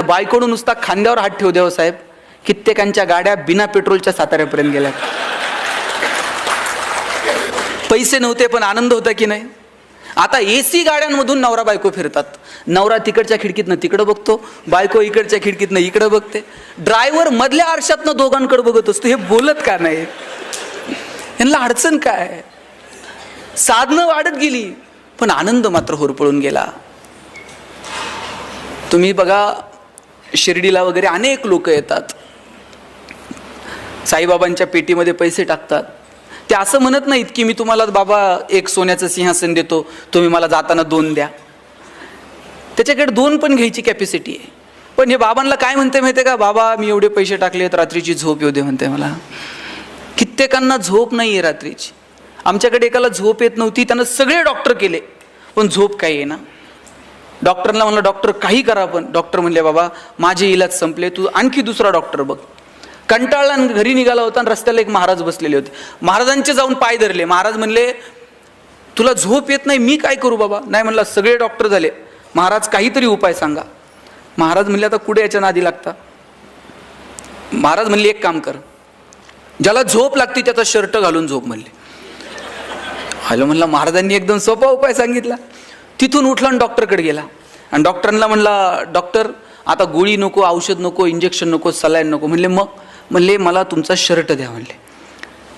बायकोडून नुसता खांद्यावर हात ठेवू देव साहेब, कित्येकांच्या गाड्या बिना पेट्रोलच्या साताऱ्यापर्यंत गेल्या. पैसे नव्हते पण आनंद होता की नाही. आता एसी गाड्यांमधून नवरा बायको फिरतात. नवरा तिकडच्या खिडकीतनं तिकडं बघतो, बायको इकडच्या खिडकीतनं इकडं बघते. ड्रायव्हर मधल्या आरशातनं दोघांकडे बघत असतो. हे बोलत का नाही? यांना अडचण काय? साधनं वाढत गेली पण आनंद मात्र होरपळून गेला. तुम्ही बघा, शिर्डीला वगैरे अनेक लोक येतात, साईबाबांच्या पेटीमध्ये पैसे टाकतात. ते असं म्हणत नाहीत की मी तुम्हाला बाबा एक सोन्याचं सिंहासन देतो, तुम्ही मला जाताना 2 द्या. त्याच्याकडे 2 पण घ्यायची कॅपॅसिटी आहे. पण हे बाबांना काय म्हणते माहिती आहे का? बाबा मी एवढे पैसे टाकलेत, रात्रीची झोप येऊ दे म्हणते मला. कित्येकांना झोप नाही आहे रात्रीची. आमच्याकडे एकाला झोप येत नव्हती, त्यानं सगळे डॉक्टर केले पण झोप काही आहे ना. डॉक्टरला म्हणलं डॉक्टर काही करा, पण डॉक्टर म्हणले बाबा माझे इलाज संपले, तू आणखी दुसरा डॉक्टर बघ. कंटाळला आणि घरी निघाला होता आणि रस्त्याला एक महाराज बसलेले होते. महाराजांचे जाऊन पाय धरले. महाराज म्हणले तुला झोप येत नाही, मी काय करू बाबा? नाही म्हणला सगळे डॉक्टर झाले, महाराज काहीतरी उपाय सांगा. महाराज म्हणले आता कुठे याच्या नादी लागता? महाराज म्हणले एक काम कर, ज्याला झोप लागते त्याचा शर्ट घालून झोप म्हणले. हॅलो म्हणला, महाराजांनी एकदम सोपा उपाय सांगितला. तिथून उठला आणि डॉक्टरकडे गेला आणि डॉक्टरांना म्हणला डॉक्टर आता गोळी नको, औषध नको, इंजेक्शन नको, सलाईन नको. म्हणले मग? म्हणले मला तुमचा शर्ट द्या म्हणले.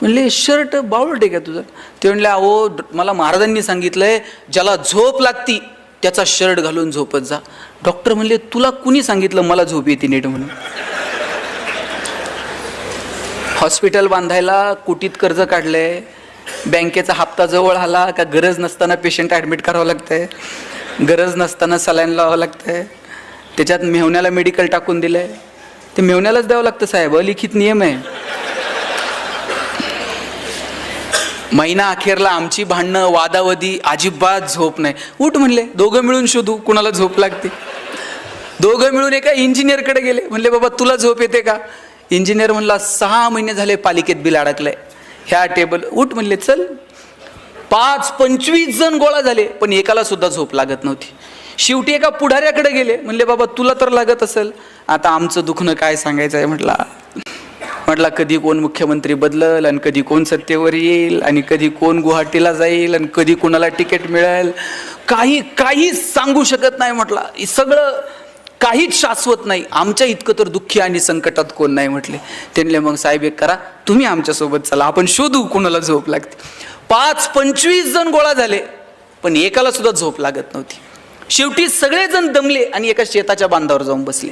म्हणले शर्ट बावळट आहे का तुझं? ते म्हणले अहो मला महाराजांनी सांगितलंय ज्याला झोप लागती त्याचा शर्ट घालून झोपत जा. डॉक्टर म्हणले तुला कुणी सांगितलं मला झोप येते नीट म्हणून? हॉस्पिटल बांधायला कोटीत कर्ज काढलंय, बँकेचा हप्ता जवळ आला का गरज नसताना पेशंट ॲडमिट करावं लागतंय, गरज नसताना सलाईन लावावं लागतंय, त्याच्यात मेहुण्याला मेडिकल टाकून दिलंय. ते मेहुण्यालाच द्यावं लागतं साहेब, अलिखित नियम आहे. महिना अखेरला आमची भांडणं, वादावादी, अजिबात झोप नाही. उठ म्हणले दोघं मिळून शोधू कुणाला झोप लागते. दोघं मिळून एका इंजिनियरकडे गेले. म्हणले बाबा तुला झोप येते का? इंजिनियर म्हणला 6 महिने झाले पालिकेत बिल अडकलंय, ह्या टेबल. उठ म्हणले चल. 25 जण गोळा झाले पण एकाला सुद्धा झोप लागत नव्हती. शेवटी एका पुढाऱ्याकडे गेले. म्हणले बाबा तुला तर लागत असेल, आता आमचं दुखणं काय सांगायचं आहे म्हटला कधी कोण मुख्यमंत्री बदलल आणि कधी कोण सत्तेवर येईल आणि कधी कोण गुवाहाटीला जाईल आणि कधी कोणाला तिकीट मिळेल, काही सांगू शकत नाही म्हटला. सगळं काहीच शाश्वत नाही. आमच्या इतकं तर दुःखी आणि संकटात कोण नाही म्हटले. त्यांनी मग साहेब एक करा, तुम्ही आमच्यासोबत चला, आपण शोधू कोणाला झोप लागते. 25 जण गोळा झाले पण एकाला सुद्धा झोप लागत नव्हती. शेवटी सगळेजण दमले आणि एका शेताच्या बांधावर जाऊन बसले.